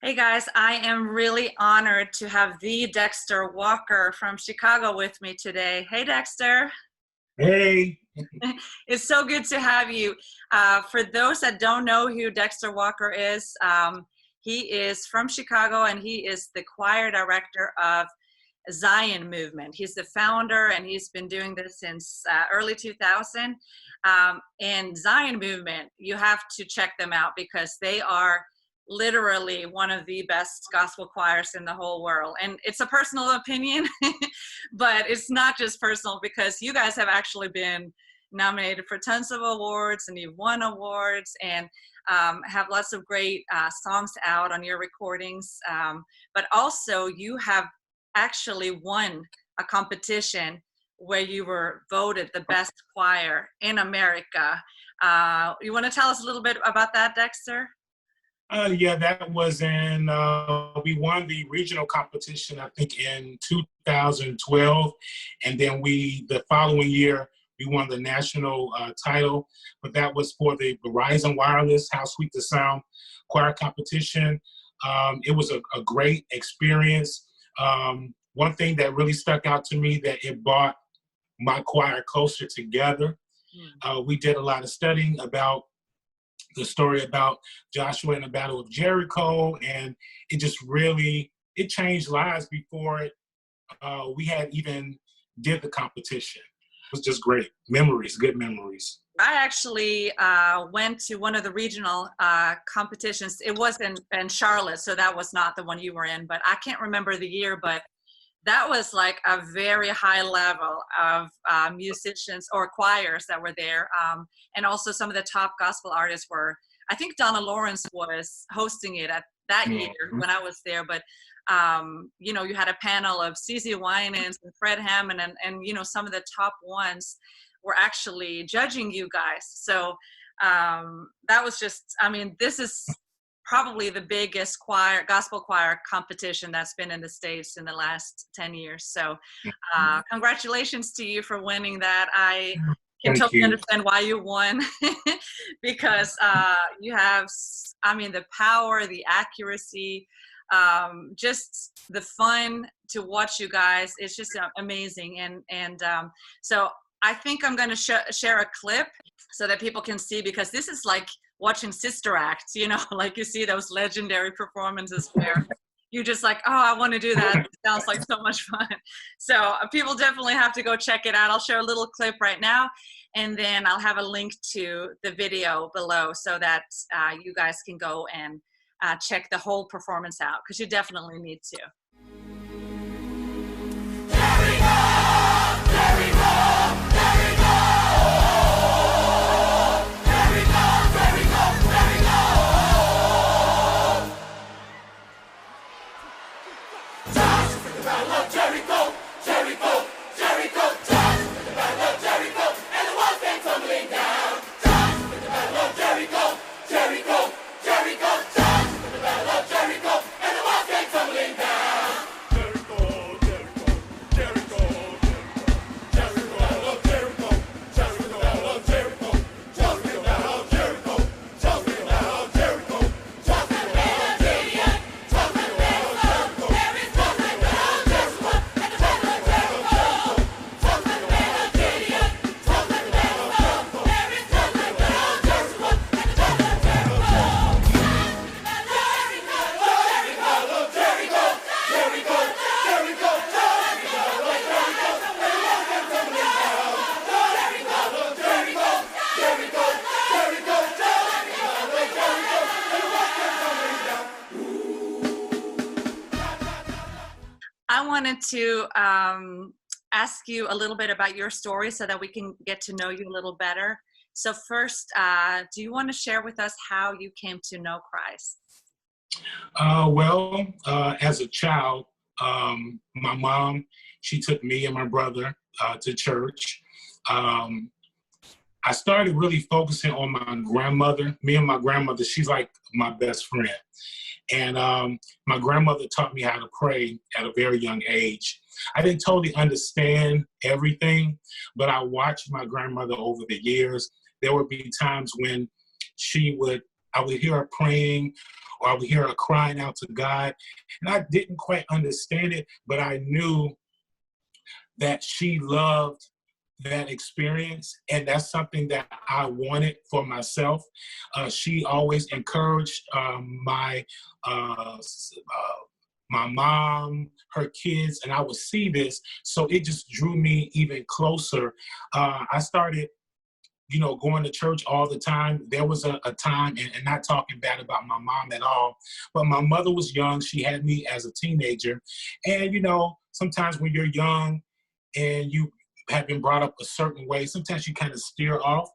Hey guys, I am really honored to have the Dexter Walker from Chicago with me today. Hey Dexter. Hey. It's so good to have you. For those that don't know who Dexter Walker is, he is from Chicago and he is the choir director of Zion Movement. He's the founder and he's been doing this since early 2000. And Zion Movement, you have to check them out because they are literally one of the best gospel choirs in the whole world. And it's a personal opinion, but it's not just personal because you guys have actually been nominated for tons of awards and you've won awards and have lots of great songs out on your recordings. But also you have actually won a competition where you were voted the best choir in America. You want to tell us a little bit about that, Dexter? Yeah, that was we won the regional competition, I think, in 2012. And then the following year, we won the national title. But that was for the Verizon Wireless How Sweet the Sound choir competition. It was a great experience. One thing that really stuck out to me that it brought my choir closer together. We did a lot of studying about the story about Joshua and the Battle of Jericho, and it just really, it changed lives before we had even did the competition. It was just great memories, good memories. I actually went to one of the regional competitions. It was in Charlotte, so that was not the one you were in, but I can't remember the year, but that was like a very high level of musicians or choirs that were there. And also some of the top gospel artists were, I think Donna Lawrence was hosting it at that year when I was there. But, you know, you had a panel of CeCe Winans and Fred Hammond and, you know, some of the top ones were actually judging you guys. So that was just, I mean, this is probably the biggest gospel choir competition that's been in the States in the last 10 years. So congratulations to you for winning that. I can totally understand why you won because you have, I mean, the power, the accuracy, just the fun to watch you guys. It's just amazing. And so I think I'm going to share a clip so that people can see, because this is like watching Sister Acts, you know, like you see those legendary performances where you just like, oh, I want to do that. It sounds like so much fun. So people definitely have to go check it out. I'll share a little clip right now, and then I'll have a link to the video below so that you guys can go and check the whole performance out, because you definitely need to. I wanted to ask you a little bit about your story so that we can get to know you a little better. So first, do you want to share with us how you came to know Christ? As a child, my mom, she took me and my brother to church. I started really focusing on my grandmother. Me and my grandmother, she's like my best friend. And my grandmother taught me how to pray at a very young age. I didn't totally understand everything, but I watched my grandmother over the years. There would be times when she would I would hear her praying, or I would hear her crying out to God. And I didn't quite understand it, but I knew that she loved that experience, and that's something that I wanted for myself. She always encouraged uh, my mom, her kids, and I would see this, so it just drew me even closer. I started, going to church all the time. There was a time, and not talking bad about my mom at all, but my mother was young. She had me as a teenager, and sometimes when you're young and you have been brought up a certain way, sometimes you kind of steer off.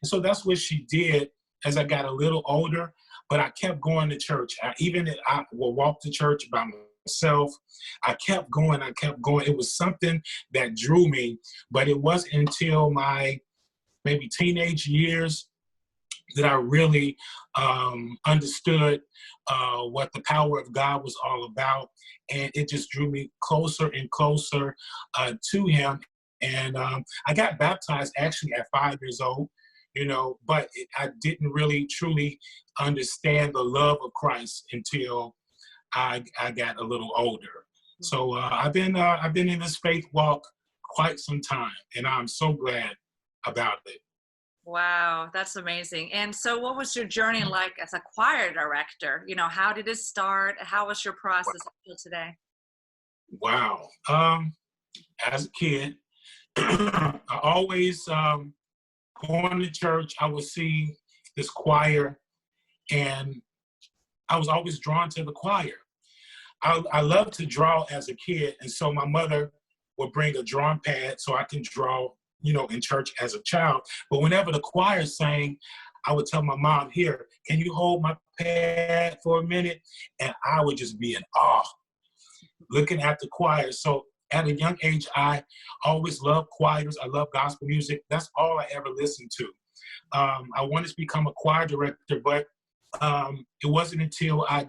And so that's what she did as I got a little older, but I kept going to church. I will walk to church by myself. I kept going. It was something that drew me, but it wasn't until my maybe teenage years that I really understood what the power of God was all about. And it just drew me closer and closer to him. And I got baptized actually at 5 years old, but I didn't really truly understand the love of Christ until I got a little older. So I've been in this faith walk quite some time, and I'm so glad about it. Wow, that's amazing. And so what was your journey like as a choir director? How did it start? How was your process until today? Wow. As a kid, I always going to church, I would see this choir, and I was always drawn to the choir. I loved to draw as a kid, and so my mother would bring a drawing pad so I can draw, in church as a child. But whenever the choir sang, I would tell my mom, "Here, can you hold my pad for a minute?" And I would just be in awe looking at the choir. So at a young age, I always loved choirs. I love gospel music. That's all I ever listened to. I wanted to become a choir director, but it wasn't until I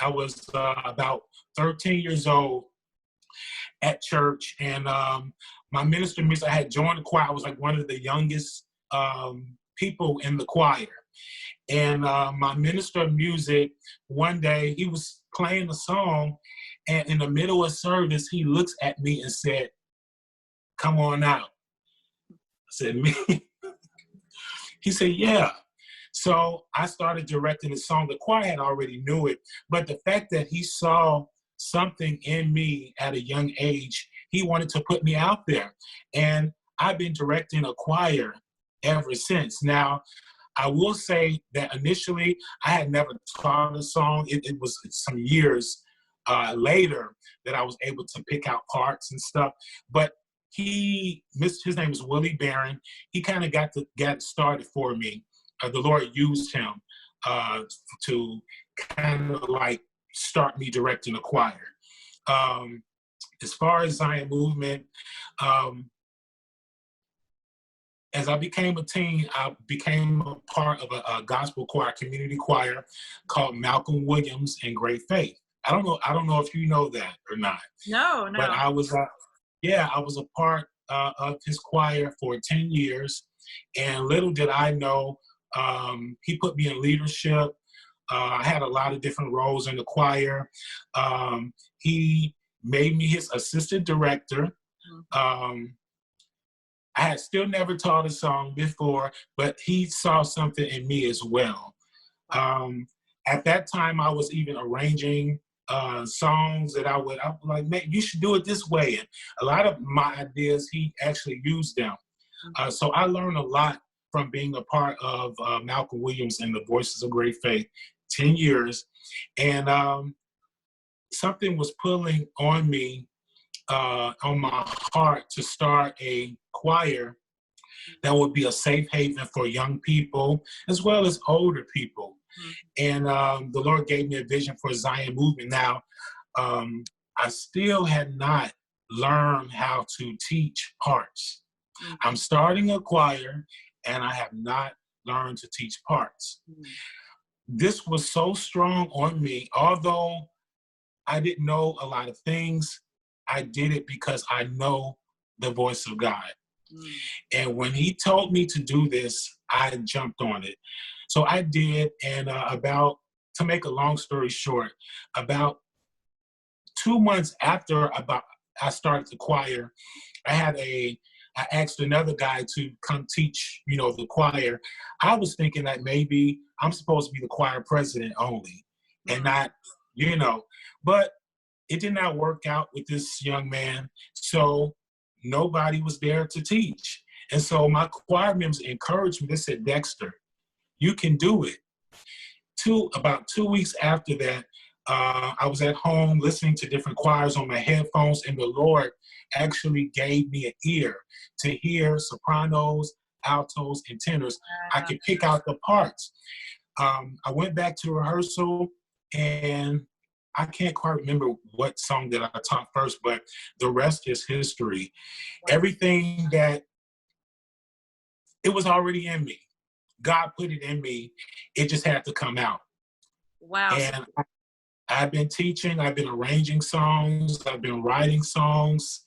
was about 13 years old at church, and my minister of music, I had joined the choir. I was like one of the youngest people in the choir. And my minister of music, one day, he was playing a song, and in the middle of service, he looks at me and said, "Come on out." I said, "Me?" He said, "Yeah." So I started directing the song. The choir had already knew it, but the fact that he saw something in me at a young age, he wanted to put me out there. And I've been directing a choir ever since. Now, I will say that initially I had never taught a song. It was some years later that I was able to pick out parts and stuff. But his name is Willie Barron. He kind of got started for me. The Lord used him to kind of like start me directing a choir. As far as Zion Movement, as I became a teen, I became a part of a gospel choir, community choir called Malcolm Williams and Great Faith. I don't know if you know that or not. No. But I was a part of his choir for 10 years, and little did I know, he put me in leadership. I had a lot of different roles in the choir. He made me his assistant director. I had still never taught a song before, but he saw something in me as well. At that time, I was even arranging songs that I'm like, "Man, you should do it this way." And a lot of my ideas, he actually used them. So I learned a lot from being a part of Malcolm Williams and the Voices of Great Faith, 10 years. And something was pulling on me, on my heart, to start a choir that would be a safe haven for young people as well as older people. And the Lord gave me a vision for Zion Movement. Now, I still had not learned how to teach parts. I'm starting a choir, and I have not learned to teach parts. This was so strong on me. Although I didn't know a lot of things, I did it because I know the voice of God. And when he told me to do this, I jumped on it. So I did, and to make a long story short, about 2 months after I started the choir, I asked another guy to come teach, the choir. I was thinking that maybe I'm supposed to be the choir president only and not, but it did not work out with this young man. So nobody was there to teach. And so my choir members encouraged me. They said, Dexter, you can do it. About 2 weeks after that, I was at home listening to different choirs on my headphones, and the Lord actually gave me an ear to hear sopranos, altos, and tenors. I could pick out the parts. I went back to rehearsal, and I can't quite remember what song that I taught first, but the rest is history. Everything that it was already in me. God put it in me. It just had to come out. Wow. And I've been teaching, I've been arranging songs, I've been writing songs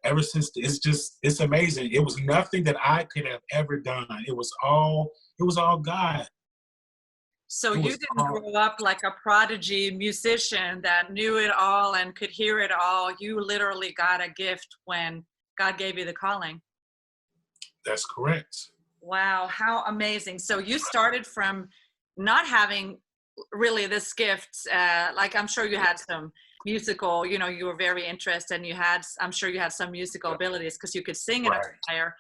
ever since. It's amazing. It was nothing that I could have ever done. It was all God. So you didn't grow up like a prodigy musician that knew it all and could hear it all. You literally got a gift when God gave you the calling. That's correct. Wow, how amazing. So you started from not having really this gift, like I'm sure you had some musical, you were very interested, and I'm sure you had some musical abilities because you could sing in a choir,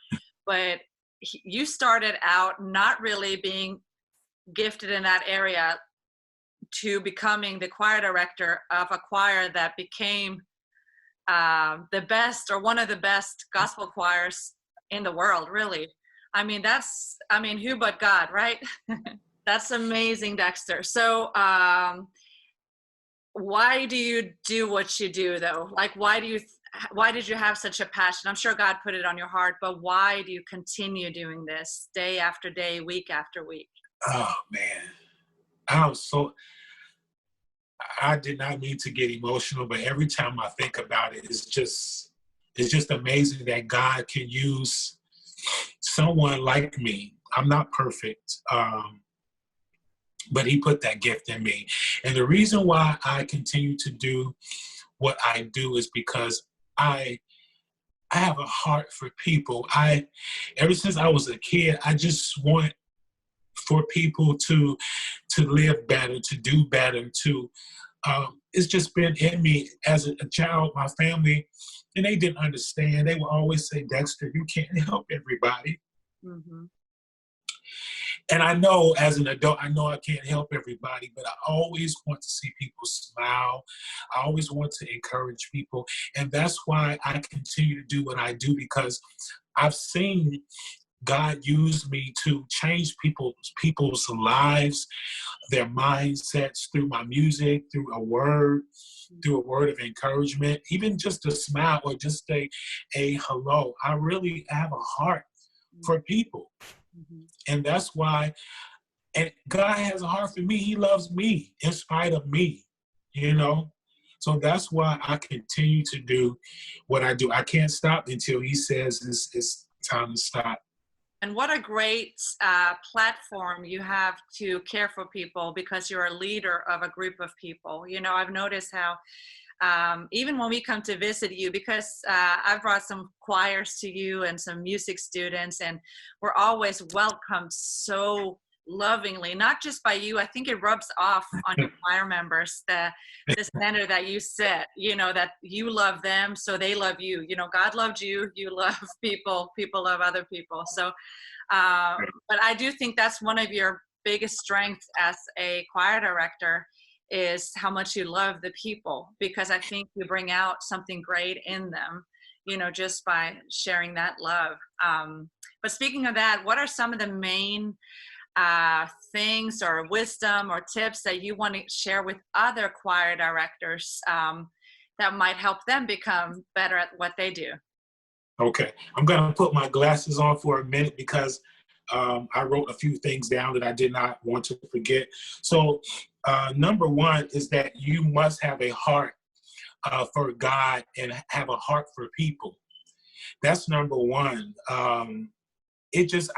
but you started out not really being gifted in that area to becoming the choir director of a choir that became the best, or one of the best gospel choirs in the world, really. Who but God, right? That's amazing, Dexter. So why do you do what you do, though? Like, why did you have such a passion? I'm sure God put it on your heart, but why do you continue doing this day after day, week after week? Oh, man. I did not mean to get emotional, but every time I think about it, it's just amazing that God can use someone like me. I'm not perfect. But he put that gift in me. And the reason why I continue to do what I do is because I have a heart for people. Ever since I was a kid, I just want for people to live better, to do better, it's just been in me as a child. My family, and they didn't understand. They would always say, Dexter, you can't help everybody. Mm-hmm. And I know as an adult, I know I can't help everybody, but I always want to see people smile. I always want to encourage people. And that's why I continue to do what I do, because I've seen God use me to change people's lives, their mindsets, through my music, through a word of encouragement, even just a smile or just a hello. I really have a heart for people. Mm-hmm. And that's why, and God has a heart for me. He loves me in spite of me, So that's why I continue to do what I do. I can't stop until he says it's time to stop. And what a great platform you have to care for people, because you're a leader of a group of people. I've noticed how even when we come to visit you, because I've brought some choirs to you and some music students, and we're always welcomed so lovingly, not just by you. I think it rubs off on your choir members, the standard that you set, that you love them, so they love you. God loved you, you love people, people love other people. So, but I do think that's one of your biggest strengths as a choir director, is how much you love the people, because I think you bring out something great in them, just by sharing that love. But speaking of that, what are some of the main things or wisdom or tips that you want to share with other choir directors that might help them become better at what they do? Okay, I'm going to put my glasses on for a minute, because I wrote a few things down that I did not want to forget. So number one is that you must have a heart for God and have a heart for people. That's number one. I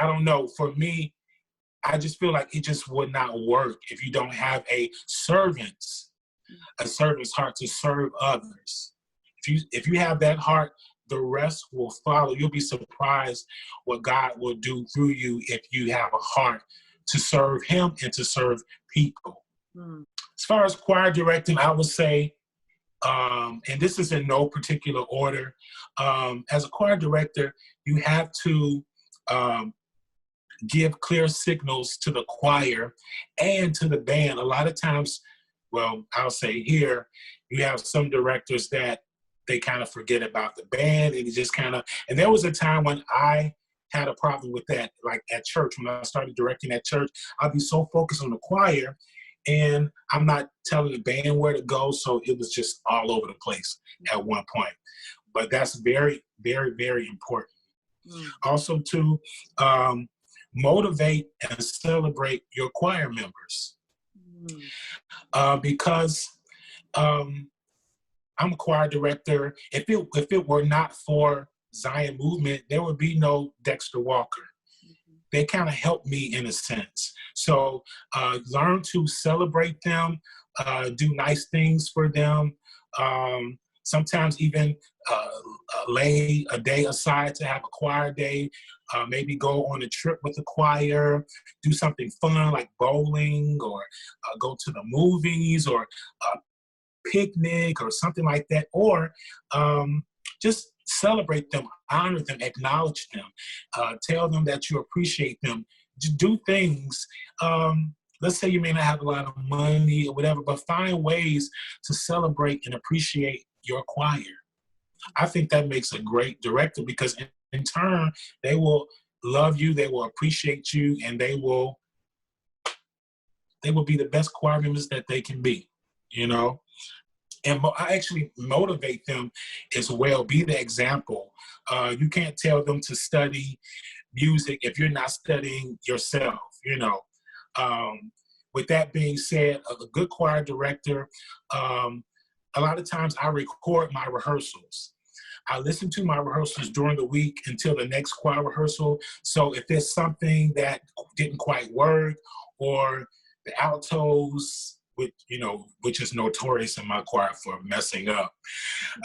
don't know, for me, I just feel like it just would not work if you don't have a servant's heart to serve others. If you have that heart, the rest will follow. You'll be surprised what God will do through you if you have a heart to serve him and to serve people. As far as choir directing, I would say, and this is in no particular order, as a choir director, you have to give clear signals to the choir and to the band. A lot of times, well, I'll say here, you have some directors that they kind of forget about the band, and it just kind of, and there was a time when I had a problem with that, like at church. When I started directing at church, I'd be so focused on the choir, and I'm not telling the band where to go, so it was just all over the place at one point. But that's very, very, very important. Also to motivate and celebrate your choir members. Because I'm a choir director. If it were not for Zion Movement, there would be no Dexter Walker. They kind of help me in a sense. So learn to celebrate them, do nice things for them. Sometimes even lay a day aside to have a choir day, maybe go on a trip with the choir, do something fun like bowling, or go to the movies, or picnic or something like that, or just celebrate them, honor them, acknowledge them, tell them that you appreciate them. Just do things. Let's say you may not have a lot of money or whatever, but find ways to celebrate and appreciate your choir. I think that makes a great director, because in turn, they will love you, they will appreciate you, and they will be the best choir members that they can be, you know? And I actually motivate them as well, be the example. You can't tell them to study music if you're not studying yourself, you know? With that being said, a good choir director, a lot of times I record my rehearsals. I listen to my rehearsals during the week until the next choir rehearsal. So if there's something that didn't quite work, or the altos, which is notorious in my choir for messing up,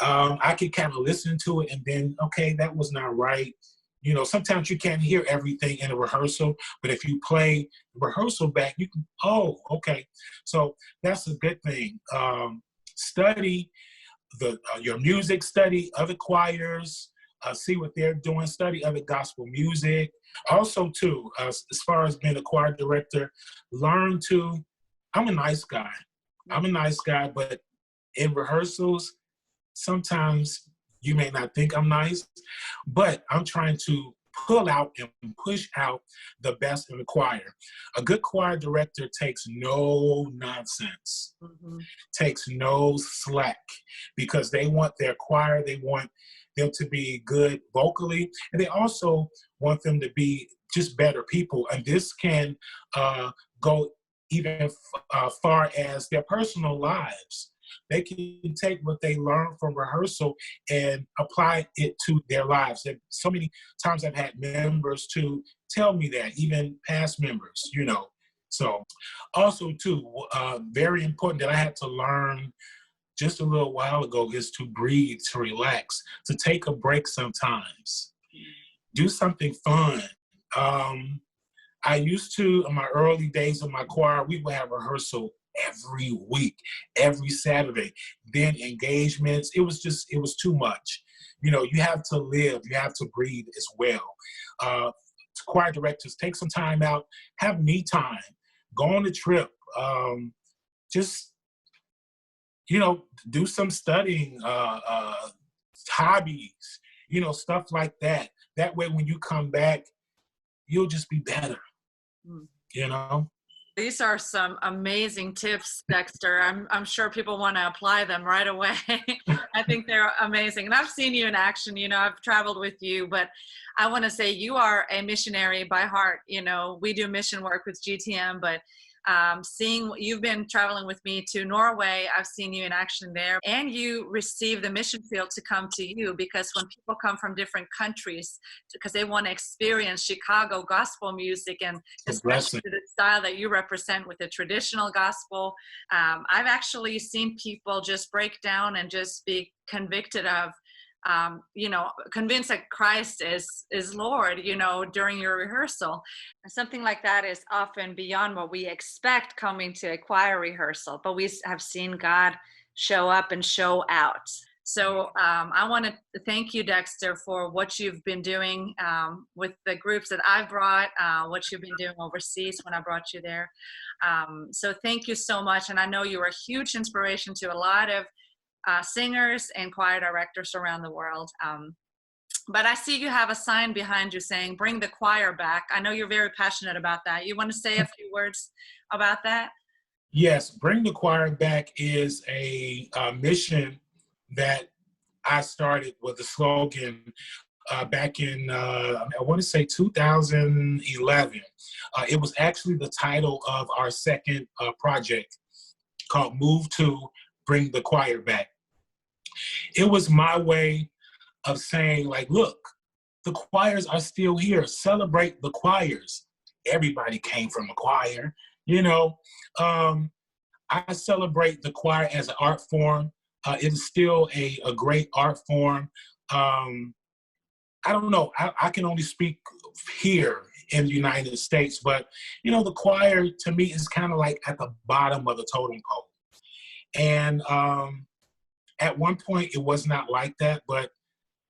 I can kind of listen to it and then, okay, that was not right. You know, sometimes you can't hear everything in a rehearsal, but if you play the rehearsal back, you can, oh, okay. So that's a good thing. Study your music, study other choirs, see what they're doing, study other gospel music. Also, too, as far as being a choir director, learn to, I'm a nice guy. But in rehearsals, sometimes you may not think I'm nice, but I'm trying to pull out and push out the best in the choir. A good choir director takes no nonsense, takes no slack, because they want their choir, they want them to be good vocally, and they also want them to be just better people. And this can go even far as their personal lives. They can take what they learn from rehearsal and apply it to their lives. And so many times I've had members to tell me that, even past members, you know. So also too, very important that I had to learn just a little while ago is to breathe, to relax, to take a break sometimes. Do something fun. I used to, in my early days of my choir, we would have rehearsal every week, every Saturday. Then engagements, it was too much. You know, you have to live, you have to breathe as well. Choir directors, take some time out, have me time, go on a trip, just, you know, do some studying, hobbies, you know, stuff like that. That way, when you come back, you'll just be better, you know? These are some amazing tips, Dexter. I'm sure people want to apply them right away. I think they're amazing. And I've seen you in action, you know, I've traveled with you, but I want to say you are a missionary by heart. You know, we do mission work with GTM, but seeing you've been traveling with me to Norway. I've seen you in action there, and you receive the mission field to come to you, because when people come from different countries because they want to experience Chicago gospel music, and especially the style that you represent with the traditional gospel, I've actually seen people just break down and just be convicted of convinced that Christ is Lord, during your rehearsal. And something like that is often beyond what we expect coming to a choir rehearsal, but we have seen God show up and show out. So I want to thank you, Dexter, for what you've been doing with the groups that I've brought, what you've been doing overseas when I brought you there. So thank you so much. And I know you are a huge inspiration to a lot of singers and choir directors around the world. But I see you have a sign behind you saying, "Bring the choir back." I know you're very passionate about that. You want to say a few words about that? Yes, Bring the Choir Back is a mission that I started with the slogan back in, I want to say 2011. It was actually the title of our second project called Move To Bring the Choir Back. It was my way of saying, like, look, the choirs are still here. Celebrate the choirs. Everybody came from a choir, I celebrate the choir as an art form. It is still a great art form. I don't know. I can only speak here in the United States, but, the choir to me is kind of like at the bottom of the totem pole. And at one point, it was not like that, but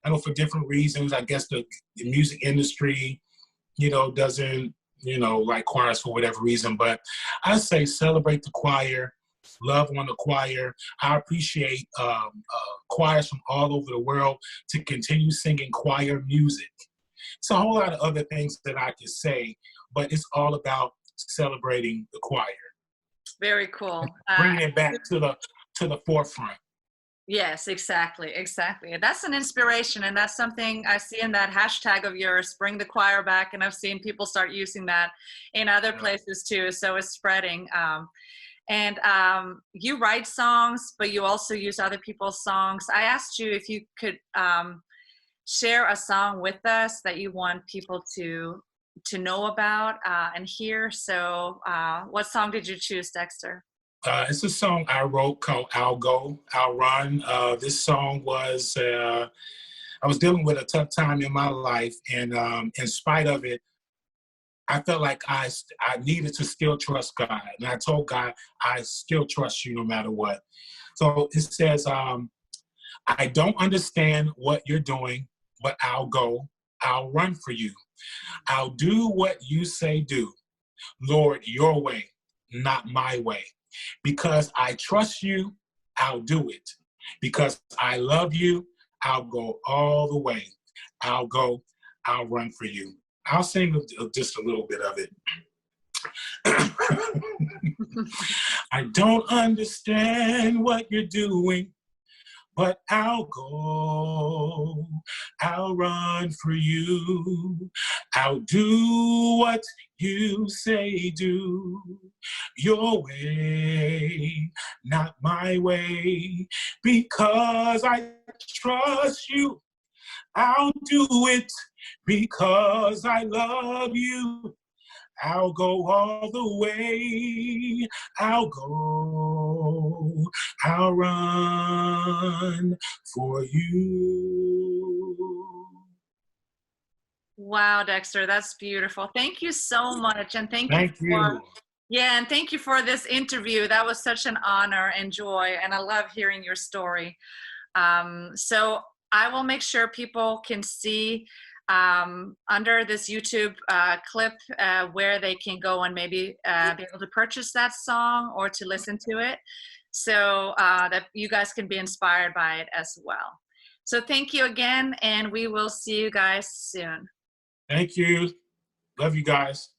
I know for different reasons, I guess the music industry, doesn't, like choirs for whatever reason. But I say celebrate the choir, love on the choir. I appreciate choirs from all over the world to continue singing choir music. It's a whole lot of other things that I could say, but it's all about celebrating the choir. Very cool. Bringing it back to the forefront. Yes, exactly. That's an inspiration, and that's something I see in that hashtag of yours, Bring the Choir Back, and I've seen people start using that in other places too, so it's spreading. And you write songs, but you also use other people's songs. I asked you if you could share a song with us that you want people to know about and hear. So what song did you choose, Dexter? It's a song I wrote called I'll Go, I'll Run. This song was, I was dealing with a tough time in my life, and in spite of it, I felt like I needed to still trust God. And I told God, I still trust you no matter what. So it says, I don't understand what you're doing, but I'll go, I'll run for you. I'll do what you say do. Lord, your way, not my way. Because I trust you, I'll do it. Because I love you, I'll go all the way. I'll go, I'll run for you. I'll sing just a little bit of it. I don't understand what you're doing, but I'll go, I'll run for you. I'll do what you say do. Your way, not my way. Because I trust you, I'll do it. Because I love you, I'll go all the way. I'll go, I'll run for you. Wow, Dexter, that's beautiful. Thank you so much. And thank you for this interview. That was such an honor and joy, and I love hearing your story. So I will make sure people can see under this YouTube clip where they can go and maybe be able to purchase that song or to listen to it, so that you guys can be inspired by it as well. So thank you again, and we will see you guys soon. Thank you. Love you guys.